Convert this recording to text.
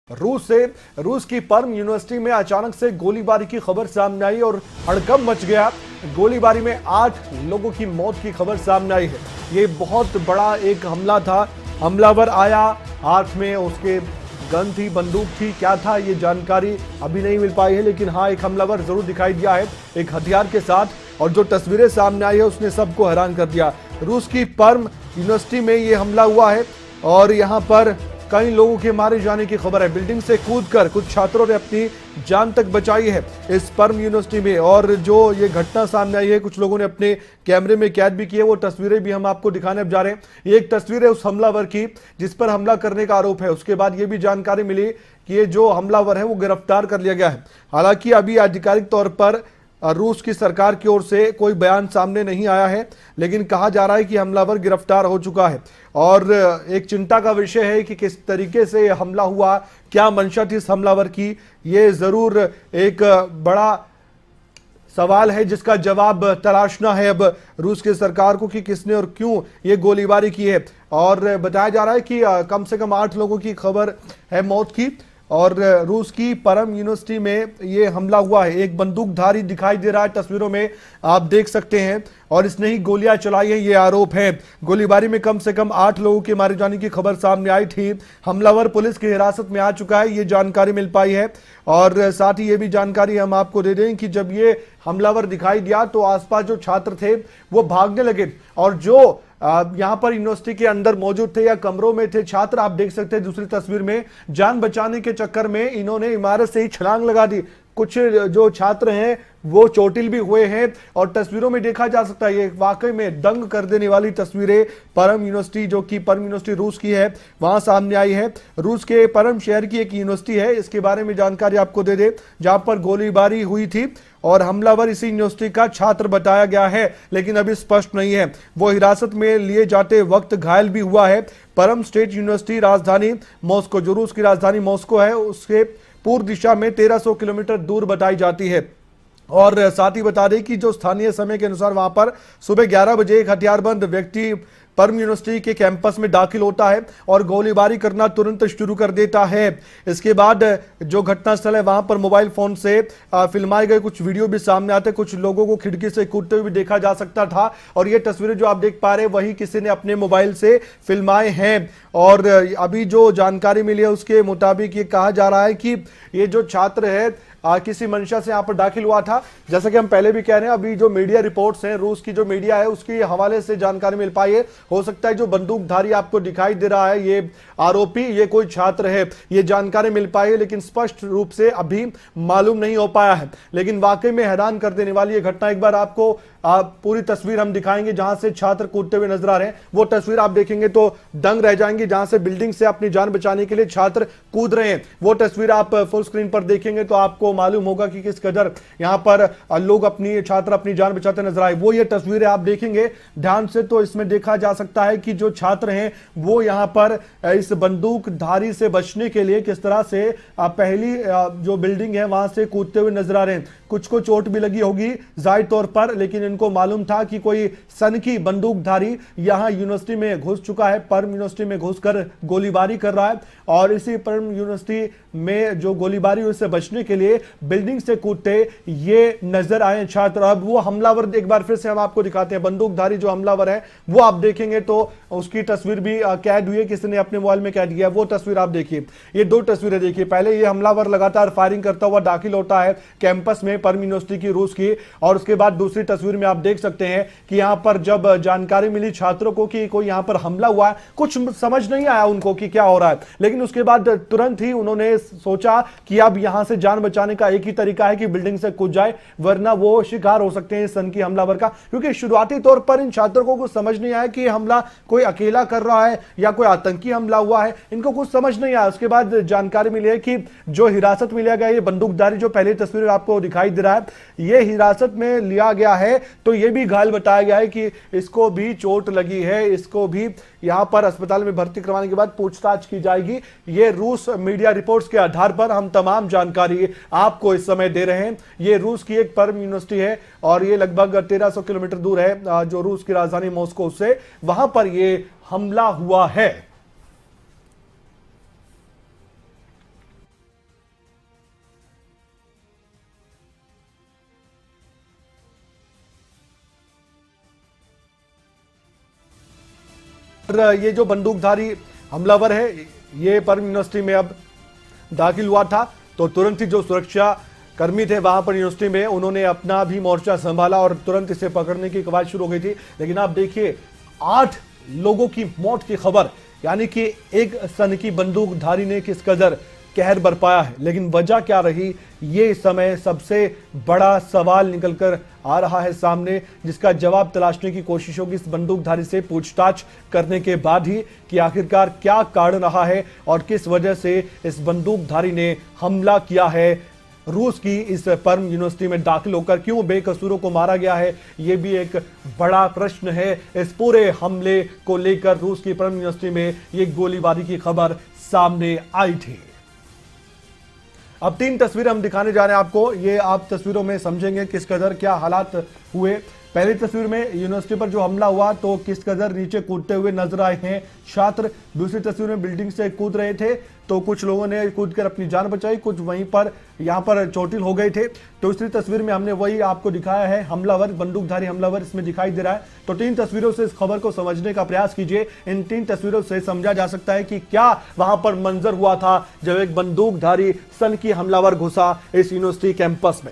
रूस की पर्म यूनिवर्सिटी में अचानक से गोलीबारी की खबर सामने आई और हड़कंप मच गया। गोलीबारी में 8 लोगों की मौत की खबर सामने आई है। ये बहुत बड़ा एक हमला था। हमलावर आया, हाथ में उसके गन थी, बंदूक थी, क्या था ये जानकारी अभी नहीं मिल पाई है, लेकिन हाँ एक हमलावर जरूर दिखाई दिया है एक हथियार के साथ। और जो तस्वीरें सामने आई है उसने सबको हैरान कर दिया। रूस की पर्म यूनिवर्सिटी में ये हमला हुआ है और यहाँ पर कई लोगों के मारे जाने की खबर है। बिल्डिंग से कूदकर कुछ छात्रों ने अपनी जान तक बचाई है इस पर्म यूनिवर्सिटी में। और जो ये घटना सामने आई है, कुछ लोगों ने अपने कैमरे में कैद भी की है, वो तस्वीरें भी हम आपको दिखाने अब जा रहे हैं। ये एक तस्वीर है उस हमलावर की जिस पर हमला करने का आरोप है। उसके बाद ये भी जानकारी मिली कि ये जो हमलावर है वो गिरफ्तार कर लिया गया है। हालांकि अभी आधिकारिक तौर पर रूस की सरकार की ओर से कोई बयान सामने नहीं आया है, लेकिन कहा जा रहा है कि हमलावर गिरफ्तार हो चुका है। और एक चिंता का विषय है कि किस तरीके से हमला हुआ, क्या मंशा थी इस हमलावर की, ये जरूर एक बड़ा सवाल है जिसका जवाब तलाशना है अब रूस की सरकार को कि किसने और क्यों ये गोलीबारी की है। और बताया जा रहा है कि कम से कम 8 लोगों की खबर है मौत की। और रूस की परम यूनिवर्सिटी में ये हमला हुआ है। एक बंदूकधारी दिखाई दे रहा है तस्वीरों में, आप देख सकते हैं, और इसने ही गोलियां चलाई हैं, ये आरोप है। गोलीबारी में कम से कम 8 लोगों के मारे जाने की खबर सामने आई थी। हमलावर पुलिस की हिरासत में आ चुका है, ये जानकारी मिल पाई है। और साथ ही ये भी जानकारी हम आपको दे दें कि जब ये हमलावर दिखाई दिया तो आसपास जो छात्र थे वो भागने लगे, और जो यहां पर यूनिवर्सिटी के अंदर मौजूद थे या कमरों में थे छात्र, आप देख सकते हैं दूसरी तस्वीर में, जान बचाने के चक्कर में इन्होंने इमारत से ही छलांग लगा दी। कुछ जो छात्र हैं वो चोटिल भी हुए हैं और तस्वीरों में देखा जा सकता है ये वाकई में दंग कर देने वाली तस्वीरें परम यूनिवर्सिटी, जो कि परम यूनिवर्सिटी रूस की है, वहां सामने आई है। रूस के परम शहर की एक यूनिवर्सिटी है, इसके बारे में जानकारी आपको दे दे, जहां पर गोलीबारी हुई थी और हमलावर इसी यूनिवर्सिटी का छात्र बताया गया है, लेकिन अभी स्पष्ट नहीं है। वो हिरासत में लिए जाते वक्त घायल भी हुआ है। परम स्टेट यूनिवर्सिटी राजधानी मॉस्को, जो रूस की राजधानी मॉस्को है, उसके पूर्व दिशा में 1300 किलोमीटर दूर बताई जाती है। और साथ ही बता दें कि जो स्थानीय समय के अनुसार वहां पर सुबह 11 बजे एक हथियारबंद व्यक्ति परम यूनिवर्सिटी के कैंपस में दाखिल होता है और गोलीबारी करना तुरंत शुरू कर देता है। इसके बाद जो घटनास्थल है वहां पर मोबाइल फोन से फिल्माए गए कुछ वीडियो भी सामने आते, कुछ लोगों को खिड़की से कूदते हुए भी देखा जा सकता था। और ये तस्वीरें जो आप देख पा रहे हैं वही किसी ने अपने मोबाइल से फिल्माए हैं। और अभी जो जानकारी मिली है उसके मुताबिक ये कहा जा रहा है कि ये जो छात्र है किसी मंशा से यहाँ पर दाखिल हुआ था। जैसा कि हम पहले भी कह रहे हैं, अभी जो मीडिया रिपोर्ट्स हैं, रूस की जो मीडिया है उसके हवाले से जानकारी मिल पाई है। हो सकता है जो बंदूकधारी आपको दिखाई दे रहा है ये आरोपी, ये कोई छात्र है, ये जानकारी मिल पाई है, लेकिन स्पष्ट रूप से अभी मालूम नहीं हो पाया है। लेकिन वाकई में हैरान कर देने वाली ये घटना, एक बार आपको पूरी तस्वीर हम दिखाएंगे जहां से छात्र कूदते हुए नजर आ रहे हैं। वो तस्वीर आप देखेंगे तो दंग रह जाएंगे, जहां से बिल्डिंग से अपनी जान बचाने के लिए छात्र कूद रहे हैं। वो तस्वीर आप फुल स्क्रीन पर देखेंगे तो आपको मालूम होगा कि किस कदर यहां पर लोग छात्र अपनी जान बचाते नजर आए। वो ये तस्वीरें आप देखेंगे ध्यान से तो इसमें देखा जा सकता है कि जो छात्र हैं वो यहां पर इस बंदूकधारी से बचने के लिए किस तरह से पहली जो बिल्डिंग है वहां से कूदते हुए नजर आ रहे हैं। कुछ को चोट भी लगी होगी जाहिर तौर पर, लेकिन इनको मालूम था कि कोई सनकी बंदूकधारी यहां यूनिवर्सिटी में घुस चुका है, परम यूनिवर्सिटी में घुसकर गोलीबारी कर रहा है। और इसी परम यूनिवर्सिटी में जो गोलीबारी उससे बचने के लिए बिल्डिंग से कूदते ये नजर आए छात्र। अब वो हमलावर एक बार फिर से हम आपको दिखाते हैं, बंदूकधारी जो हमलावर है वो आप देखेंगे तो उसकी तस्वीर भी कैद हुई है, किसी ने अपने मोबाइल में कैद किया। वो तस्वीर आप देखिए, ये 2 तस्वीरें देखिए। पहले ये हमलावर लगातार फायरिंग करता हुआ दाखिल होता है कैंपस में परम यूनिवर्सिटी की रूस की, और उसके बाद दूसरी तस्वीर में आप देख सकते हैं कि यहां पर जब जानकारी मिली छात्रों को कि कोई यहां पर हमला हुआ है, कुछ समझ नहीं आया उनको कि क्या हो रहा है, लेकिन उसके बाद तुरंत ही उन्होंने सोचा कि अब यहां से जान बचाने का एक ही तरीका है कि बिल्डिंग से कूद जाए, वरना वो शिकार हो सकते हैं सनकी हमलावर का। क्योंकि शुरुआती तौर पर इन छात्रों को कुछ समझ नहीं आया कि हमला कोई अकेला कर रहा है या कोई आतंकी हमला हुआ है, इनको कुछ समझ नहीं आया। उसके बाद जानकारी मिली है कि जो हिरासत में लिया गया ये बंदूकधारी जो पहली तस्वीर आपको दिखाई दे रहा है, ये हिरासत में लिया गया है, तो ये भी घायल बताया गया है कि इसको भी चोट लगी है, इसको भी यहां पर अस्पताल में भर्ती करवाने के बाद पूछताछ की जाएगी। ये रूस मीडिया रिपोर्ट्स के आधार पर हम तमाम जानकारी आपको इस समय दे रहे हैं। ये रूस की एक परम यूनिवर्सिटी है और ये लगभग 1300 किलोमीटर दूर है जो रूस की राजधानी मॉस्को से, वहां पर ये हमला हुआ है। और ये जो बंदूकधारी हमलावर है ये परम यूनिवर्सिटी में अब दाखिल हुआ था, तो तुरंत ही जो सुरक्षा कर्मी थे वहां पर यूनिवर्सिटी में, उन्होंने अपना भी मोर्चा संभाला और तुरंत इसे पकड़ने की कवायद शुरू हो गई थी। लेकिन आप देखिए 8 लोगों की मौत की खबर, यानी कि एक सनकी बंदूकधारी ने किस कदर कहर बरपाया है। लेकिन वजह क्या रही, ये इस समय सबसे बड़ा सवाल निकलकर आ रहा है सामने, जिसका जवाब तलाशने की कोशिश होगी इस बंदूकधारी से पूछताछ करने के बाद ही, कि आखिरकार क्या कारण रहा है और किस वजह से इस बंदूकधारी ने हमला किया है रूस की इस परम यूनिवर्सिटी में दाखिल होकर। क्यों बेकसूरों को मारा गया है, यह भी एक बड़ा प्रश्न है। इस पूरे हमले को लेकर रूस की परम यूनिवर्सिटी में यह गोलीबारी की खबर सामने आई थी। अब 3 तस्वीरें हम दिखाने जा रहे हैं आपको, ये आप तस्वीरों में समझेंगे किस कदर क्या हालात हुए। पहली तस्वीर में यूनिवर्सिटी पर जो हमला हुआ तो किस कदर नीचे कूदते हुए नजर आए हैं छात्र। दूसरी तस्वीर में बिल्डिंग से कूद रहे थे तो कुछ लोगों ने कूदकर अपनी जान बचाई, कुछ वहीं पर यहां पर चोटिल हो गए थे। दूसरी तस्वीर में हमने वही आपको दिखाया है, हमलावर, बंदूकधारी हमलावर इसमें दिखाई दे रहा है। तो 3 तस्वीरों से इस खबर को समझने का प्रयास कीजिए। इन 3 तस्वीरों से समझा जा सकता है कि क्या वहां पर मंजर हुआ था जब एक बंदूकधारी सनकी हमलावर घुसा इस यूनिवर्सिटी कैंपस में।